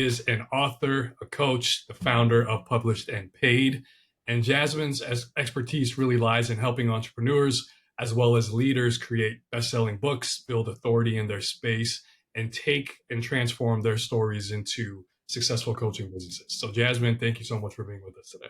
is an author, a coach, the founder of Published and Paid. And Jasmine's expertise really lies in helping entrepreneurs as well as leaders create best-selling books, build authority in their space, and take and transform their stories into successful coaching businesses. So Jasmine, thank you so much for being with us today.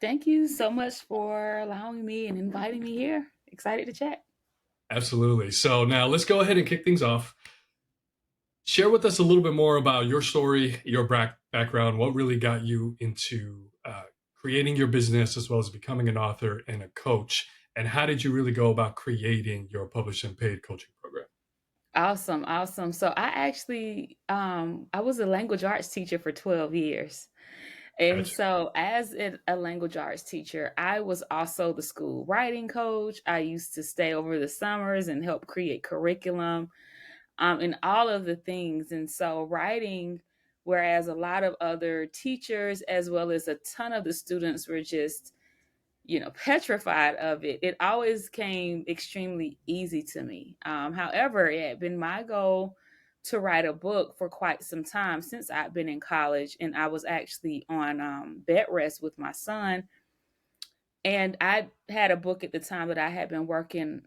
Thank you so much for allowing me and inviting me here. Excited to chat. Absolutely. So now let's go ahead and kick things off. Share with us a little bit more about your story, your background, what really got you into creating your business as well as becoming an author and a coach, and how did you really go about creating your published and paid coaching program? Awesome, awesome. So I was a language arts teacher for 12 years. And Gotcha. so as a language arts teacher, I was also the school writing coach. I used to stay over the summers and help create curriculum, and all of the things. And so writing, whereas a lot of other teachers, as well as a ton of the students were just, petrified of it, it always came extremely easy to me. However, it had been my goal to write a book for quite some time since I'd been in college, and I was actually on bed rest with my son. And I had a book at the time that I had been working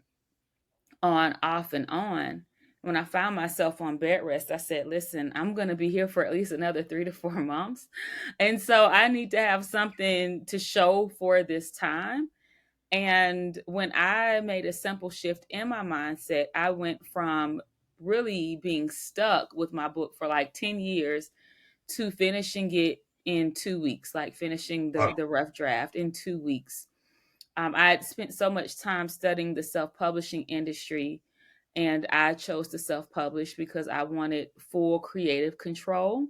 on off and on. When I found myself on bed rest, I said, listen, I'm going to be here for at least another 3 to 4 months. And so I need to have something to show for this time. And when I made a simple shift in my mindset, I went from really being stuck with my book for like 10 years to finishing it in 2 weeks, like finishing Wow. the rough draft in 2 weeks. I had spent so much time studying the self publishing industry, and I chose to self publish because I wanted full creative control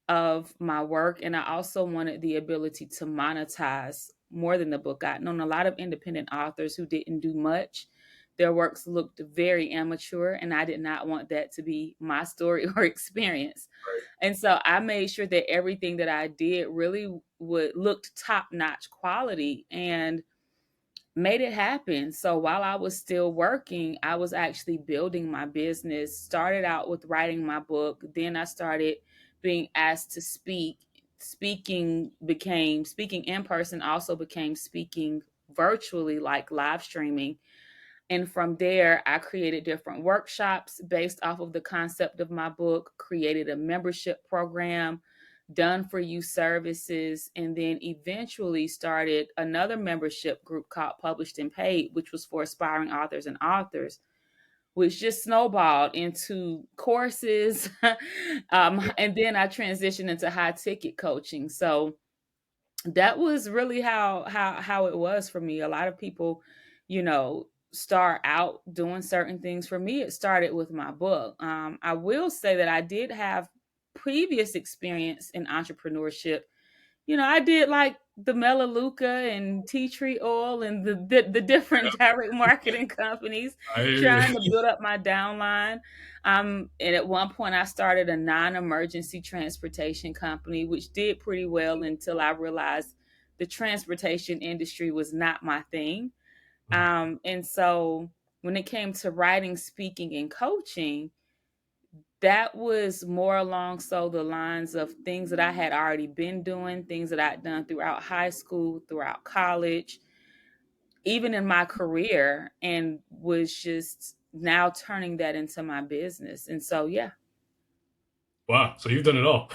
of my work. And I also wanted the ability to monetize more than the book. I'd known a lot of independent authors who didn't do much. Their works looked very immature, and I did not want that to be my story or experience. Right. And so I made sure that everything that I did really would looked top notch quality and made it happen. So while I was still working, I was actually building my business. Started out with writing my book, then I started being asked to speak. Speaking in person, also became speaking virtually, like live streaming. And from there, I created different workshops based off of the concept of my book, created a membership program, done for you services, and then eventually started another membership group called Published and Paid, which was for aspiring authors and authors, which just snowballed into courses. And then I transitioned into high ticket coaching. So that was really how it was for me. A lot of people, start out doing certain things. For me, it started with my book. I will say that I did have previous experience in entrepreneurship. I did like the Melaleuca and tea tree oil and the different direct marketing companies, I hear trying to you. build up my downline. And at one point, I started a non-emergency transportation company, which did pretty well until I realized the transportation industry was not my thing. And so when it came to writing, speaking, and coaching, that was more along so the lines of things that I had already been doing, things that I'd done throughout high school, throughout college, even in my career, and was just now turning that into my business. And so, yeah. Wow. So you've done it all.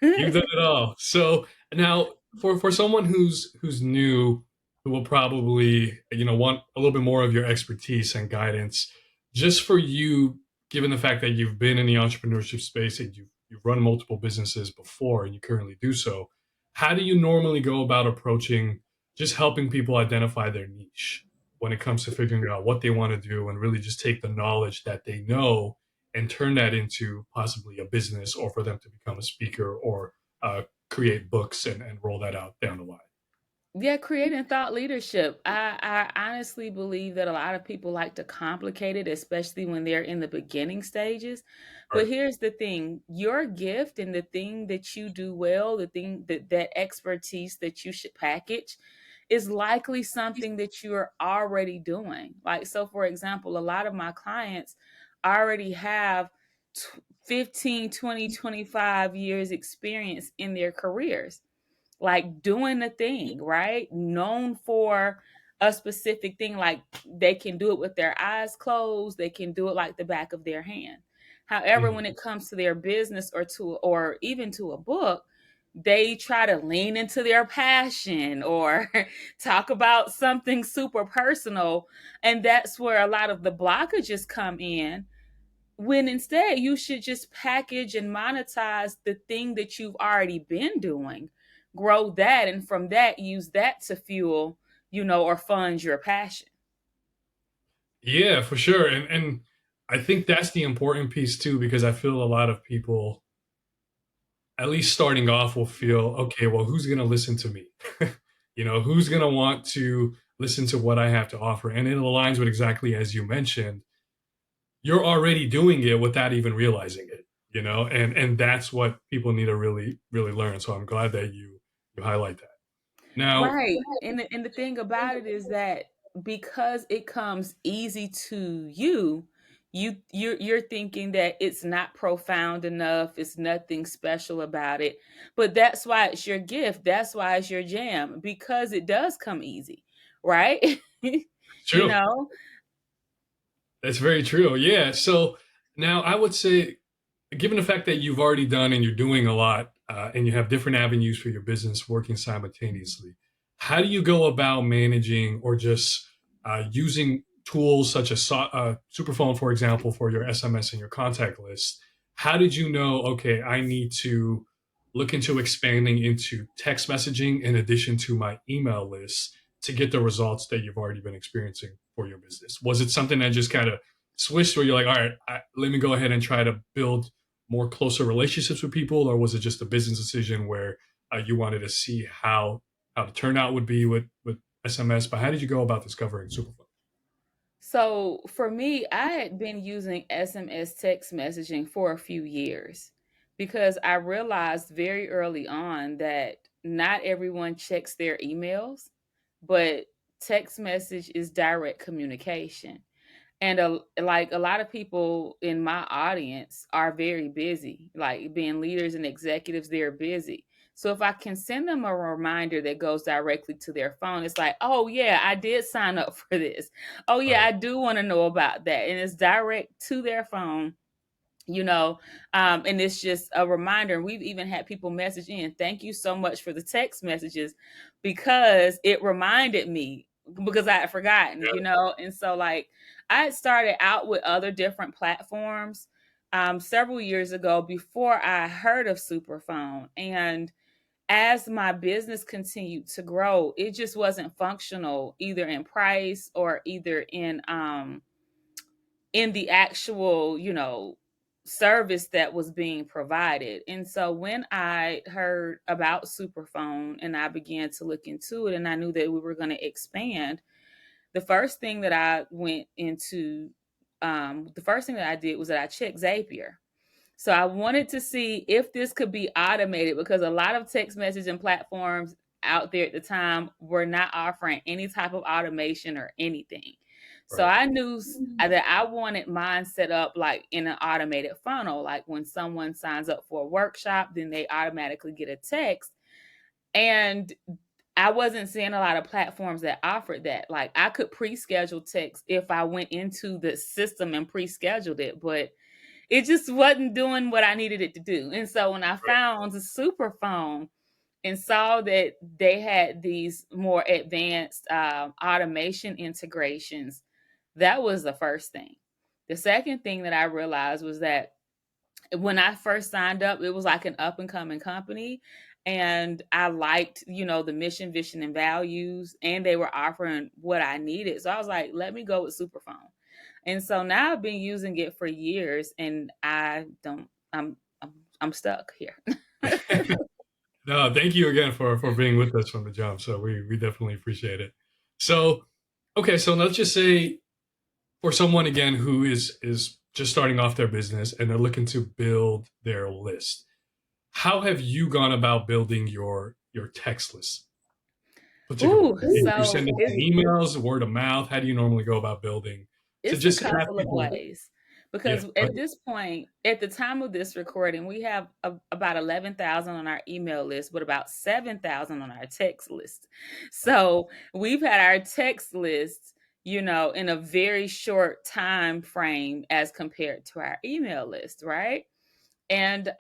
You've done it all. So now, for someone who's new, who will probably want a little bit more of your expertise and guidance, just for you, given the fact that you've been in the entrepreneurship space and you've run multiple businesses before and you currently do so, how do you normally go about approaching just helping people identify their niche when it comes to figuring out what they want to do and really just take the knowledge that they know and turn that into possibly a business or for them to become a speaker or create books and roll that out down the line. Yeah, creating thought leadership. I honestly believe that a lot of people like to complicate it, especially when they're in the beginning stages. But Right. here's the thing, your gift and the thing that you do well, the thing that expertise that you should package is likely something that you're already doing. Like, so for example, a lot of my clients already have 15, 20, 25 years experience in their careers, like doing the thing, right? Known for a specific thing, like they can do it with their eyes closed, they can do it like the back of their hand. However, Mhm. when it comes to their business or even to a book, they try to lean into their passion or talk about something super personal, and that's where a lot of the blockages come in, when instead you should just package and monetize the thing that you've already been doing, grow that, and from that use that to fuel, or fund your passion. Yeah, for sure. And I think that's the important piece too, because I feel a lot of people, at least starting off, will feel, okay, well, who's going to listen to me? Who's going to want to listen to what I have to offer? And it aligns with exactly as you mentioned, you're already doing it without even realizing it, and that's what people need to really, really learn. So I'm glad that you highlight that. Now, Right. And the thing about it is that because it comes easy to you, you're thinking that it's not profound enough, it's nothing special about it. But that's why it's your gift. That's why it's your jam, because it does come easy, right? it's you true. know? That's very true. Yeah. So now I would say, given the fact that you've already done and you're doing a lot, and you have different avenues for your business working simultaneously, how do you go about managing or just using tools such as Superphone, for example, for your SMS and your contact list? How did you know, okay, I need to look into expanding into text messaging in addition to my email list to get the results that you've already been experiencing for your business? Was it something that just kind of switched where you're like, all right, let me go ahead and try to build more closer relationships with people, or was it just a business decision where you wanted to see how the turnout would be with SMS? But how did you go about discovering Superphone? So for me, I had been using SMS text messaging for a few years because I realized very early on that not everyone checks their emails, but text message is direct communication. And like a lot of people in my audience are very busy, like being leaders and executives, they're busy. So if I can send them a reminder that goes directly to their phone, it's like, oh yeah, I did sign up for this. Oh yeah, Right. I do want to know about that. And it's direct to their phone, you know and it's just a reminder. We've even had people message in, thank you so much for the text messages, because it reminded me, because I had forgotten, Yeah. and so like I had started out with other different platforms several years ago before I heard of Superphone. And as my business continued to grow, it just wasn't functional either in price or either in the actual, service that was being provided. And so when I heard about Superphone and I began to look into it and I knew that we were going to expand, the first thing that I went into, the first thing that I did was that I checked Zapier. So I wanted to see if this could be automated, because a lot of text messaging platforms out there at the time were not offering any type of automation or anything. So Right. I knew that I wanted mine set up like in an automated funnel. Like when someone signs up for a workshop, then they automatically get a text. And I wasn't seeing a lot of platforms that offered that. Like I could pre-schedule text if I went into the system and pre-scheduled it, but it just wasn't doing what I needed it to do. And so when I Right. found the Superphone and saw that they had these more advanced automation integrations, that was the first thing. The second thing that I realized was that when I first signed up, it was like an up and coming company. And I liked, the mission, vision, and values, and they were offering what I needed. So I was like, let me go with Superphone. And so now I've been using it for years, and I don't, I'm stuck here. No, thank you again for being with us from the jump. So we definitely appreciate it. So, okay, so let's just say for someone again who is just starting off their business and they're looking to build their list, how have you gone about building your text list particularly? Ooh, You so send it it's in emails, word of mouth? How do you normally go about building to it's a just have couple of people? ways. Yeah. because at this point, at the time of this recording, we have about 11,000 on our email list, but about 7,000 on our text list. So we've had our text list, in a very short time frame as compared to our email list, right? And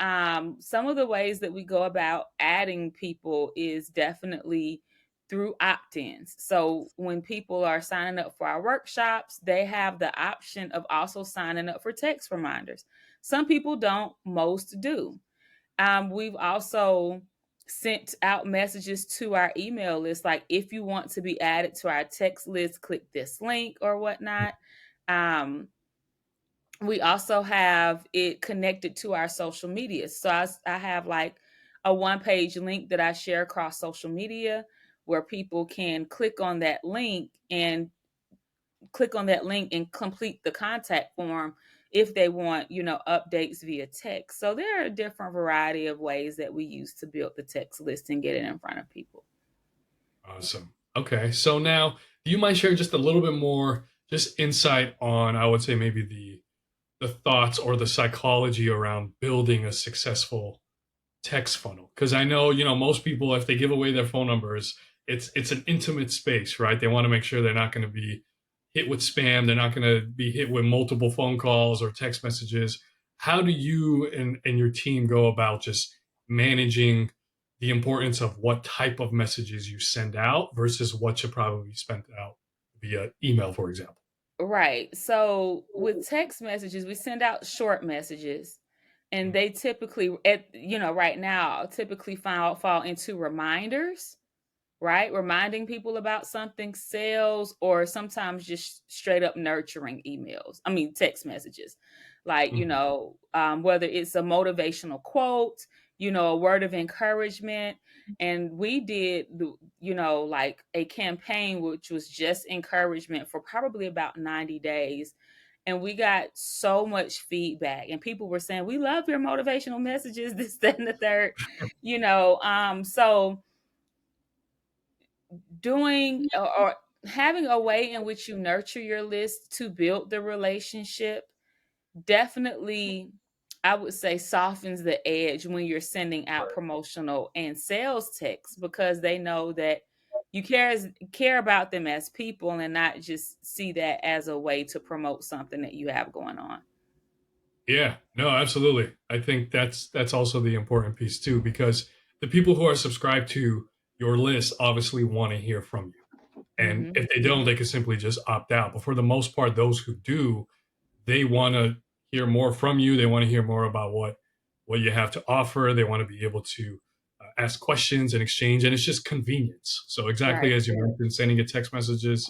some of the ways that we go about adding people is definitely through opt ins. So when people are signing up for our workshops, they have the option of also signing up for text reminders. Some people don't, most do. We've also sent out messages to our email list, like if you want to be added to our text list, click this link or whatnot. Um, we also have it connected to our social media. So I have like a one page link that I share across social media where people can click on that link and complete the contact form if they want, updates via text. So there are a different variety of ways that we use to build the text list and get it in front of people. Awesome. Okay. So now, do you mind sharing just a little bit more, just insight on, I would say, maybe the thoughts or the psychology around building a successful text funnel? Because I know, most people, if they give away their phone numbers, it's an intimate space, right? They want to make sure they're not going to be hit with spam. They're not going to be hit with multiple phone calls or text messages. How do you and your team go about just managing the importance of what type of messages you send out versus what should probably be sent out via email, for example? Right. So with text messages, we send out short messages, and Mm. they typically right now typically fall into reminders, right? Reminding people about something, sales, or sometimes just straight up nurturing text messages. Like, Mhm. whether it's a motivational quote, a word of encouragement. And we did, like a campaign, which was just encouragement for probably about 90 days. And we got so much feedback, and people were saying, "We love your motivational messages," this, that, and the third, so doing or having a way in which you nurture your list to build the relationship definitely, I would say, softens the edge when you're sending out promotional and sales texts, because they know that you care about them as people and not just see that as a way to promote something that you have going on. Yeah, no, absolutely. I think that's also the important piece too, because the people who are subscribed to your list obviously want to hear from you. And Hmm. if they don't, they can simply just opt out. But for the most part, those who do, they want to hear more from you. They want to hear more about what you have to offer. They want to be able to ask questions and exchange, and it's just convenience. So exactly Right, as you mentioned, sending a text messages,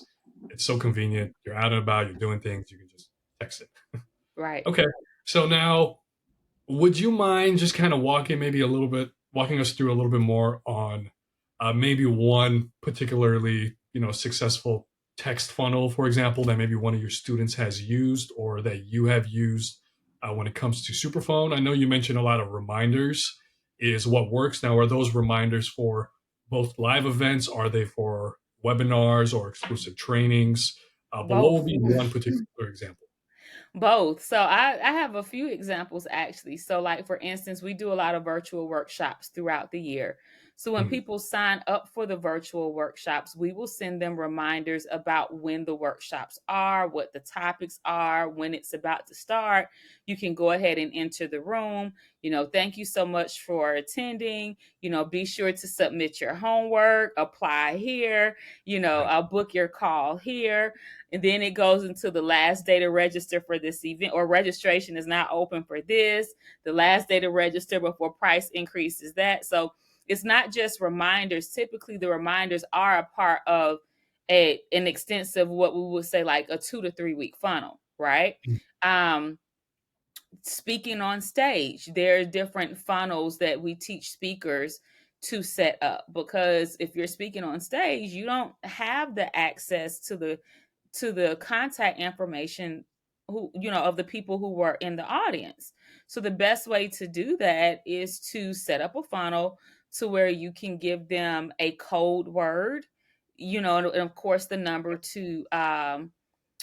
it's so convenient. You're out and about, you're doing things, you can just text it. right. Okay, so now would you mind just kind of walking us through a little bit more on maybe one particularly, successful text funnel, for example, that maybe one of your students has used or that you have used when it comes to Superphone? I know you mentioned a lot of reminders is what works. Now, are those reminders for both live events? Are they for webinars or exclusive trainings? But what would Both. be one particular example? Both. So I have a few examples actually. So like for instance, we do a lot of virtual workshops throughout the year. So when Hmm. people sign up for the virtual workshops, we will send them reminders about when the workshops are, what the topics are, when it's about to start. You can go ahead and enter the room. Thank you so much for attending. Be sure to submit your homework, apply here, Right. I'll book your call here. And then it goes into the last day to register for this event, or registration is now open for this. The last day to register before price increases that. So it's not just reminders. Typically, the reminders are a part of an extensive, what we would say, like a 2 to 3 week funnel, right? Mm. Um, Speaking on stage, there are different funnels that we teach speakers to set up, because if you're speaking on stage, you don't have the access to the contact information of the people who were in the audience. So the best way to do that is to set up a funnel to where you can give them a code word, and of course the number to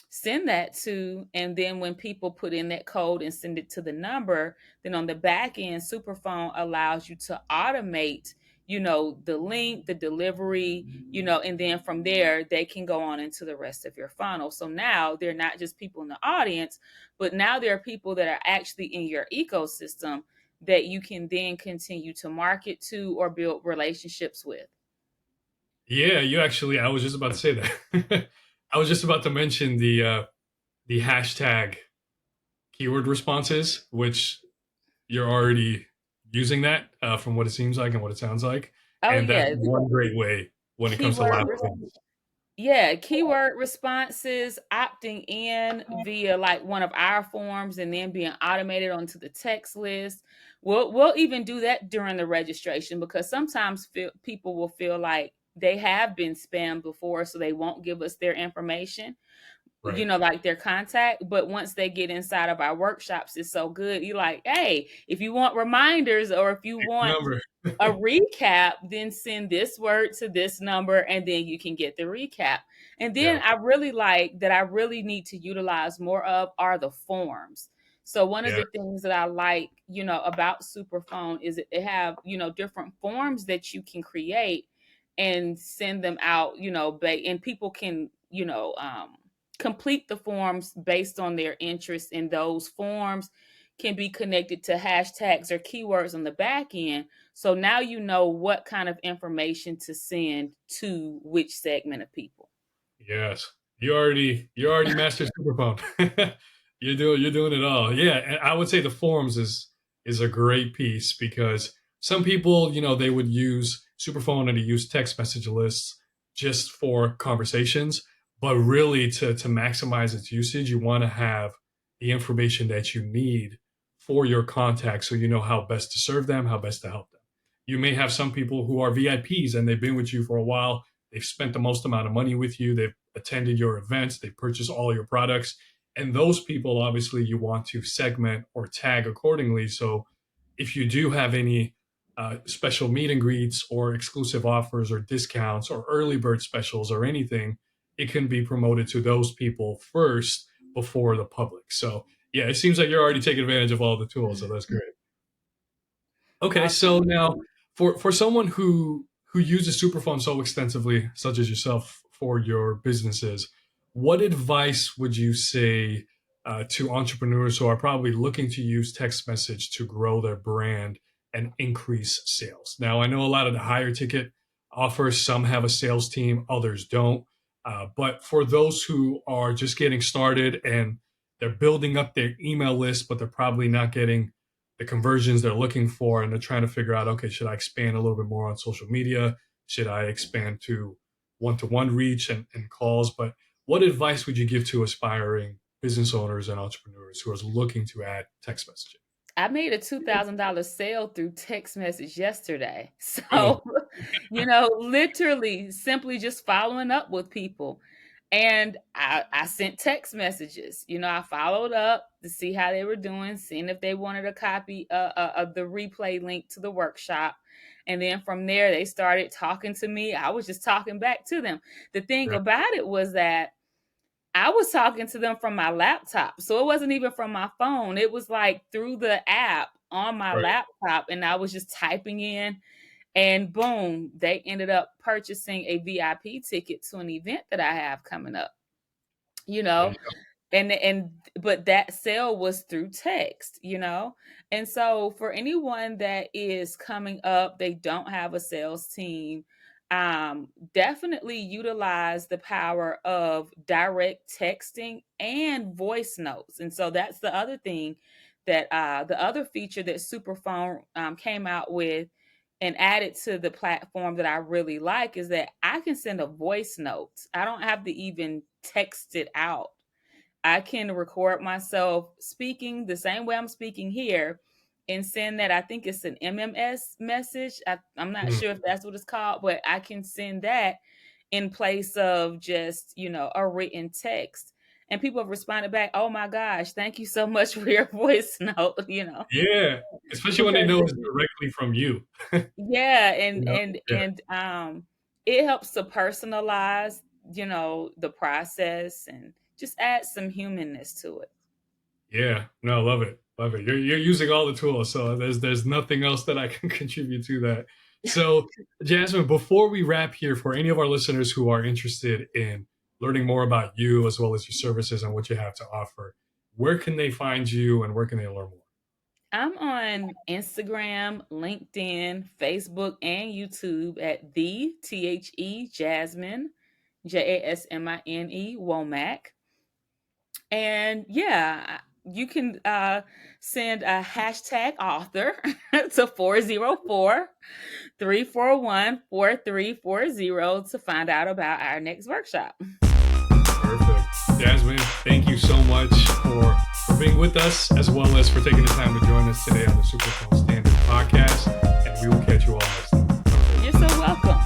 send that to, and then when people put in that code and send it to the number, then on the back end, Superphone allows you to automate, the link, the delivery, and then from there they can go on into the rest of your funnel. So now they're not just people in the audience, but now there are people that are actually in your ecosystem that you can then continue to market to or build relationships with. Yeah, you actually. I was just about to say that. I was just about to mention the hashtag keyword responses, which you're already using that from what it seems like and what it sounds like, Oh and that's yeah, one great way when it comes to keyword live events. Yeah, keyword responses, opting in via like one of our forms and then being automated onto the text list. We'll even do that during the registration because sometimes people will feel like they have been spammed before, so they won't give us their information, Right. like their contact. But once they get inside of our workshops, it's so good. You're like, hey, if you want reminders or if you want Number. a recap, then send this word to this number and then you can get the recap. And then Yeah. I really like that I really need to utilize more of are the forms. So one of Yeah. the things that I like, about Superphone is that they have, different forms that you can create and send them out, and people can, complete the forms based on their interest in those forms can be connected to hashtags or keywords on the back end. So now you know what kind of information to send to which segment of people. Yes. You already mastered superphone. You're doing it all. Yeah, and I would say the forums is a great piece because some people, they would use superphone and to use text message lists just for conversations, but really to maximize its usage, you want to have the information that you need for your contacts so you know how best to serve them, how best to help them. You may have some people who are VIPs and they've been with you for a while. They've spent the most amount of money with you. They've attended your events. They purchased all your products. And those people, obviously, you want to segment or tag accordingly. So if you do have any special meet and greets or exclusive offers or discounts or early bird specials or anything, it can be promoted to those people first before the public. So, yeah, it seems like you're already taking advantage of all the tools. So that's great. Okay, so Awesome. now for someone who uses Superphone so extensively, such as yourself, for your businesses, what advice would you say to entrepreneurs who are probably looking to use text message to grow their brand and increase sales? Now, I know a lot of the higher ticket offers, some have a sales team, others don't. But for those who are just getting started and they're building up their email list, but they're probably not getting the conversions they're looking for, and they're trying to figure out, okay, should I expand a little bit more on social media? Should I expand to one-to-one reach and calls? But what advice would you give to aspiring business owners and entrepreneurs who are looking to add text messaging? I made a $2,000 sale through text message yesterday. Boom. So, literally simply just following up with people. And I sent text messages. I followed up to see how they were doing, seeing if they wanted a copy of the replay link to the workshop. And then from there, they started talking to me. I was just talking back to them. The thing Yeah, about it was that I was talking to them from my laptop. So it wasn't even from my phone. It was like through the app on my right. laptop. And I was just typing in, and boom, they ended up purchasing a VIP ticket to an event that I have coming up, you There know? you go. And but that sale was through text. And so for anyone that is coming up, they don't have a sales team, definitely utilize the power of direct texting and voice notes. And so that's the other thing that the other feature that Superphone came out with and added to the platform that I really like is that I can send a voice note. I don't have to even text it out. I can record myself speaking the same way I'm speaking here and send that. I think it's an MMS message. I'm not Mm. sure if that's what it's called, but I can send that in place of just, a written text. And people have responded back, oh my gosh, thank you so much for your voice note, Yeah, especially when they because know it it's directly from you. yeah, You and know? and Yeah, and it helps to personalize, the process and just add some humanness to it. Yeah, no, love it, love it. You're using all the tools, so there's nothing else that I can contribute to that. So, Jasmine, before we wrap here, for any of our listeners who are interested in learning more about you as well as your services and what you have to offer, where can they find you and where can they learn more? I'm on Instagram, LinkedIn, Facebook, and YouTube at Jasmine, Jasmine Womack. And yeah, you can send a hashtag author to 404-341-4340 to find out about our next workshop. Perfect. Jasmine, thank you so much for being with us, as well as for taking the time to join us today on the SuperPhone Standard podcast. And we will catch you all next time. You're so welcome.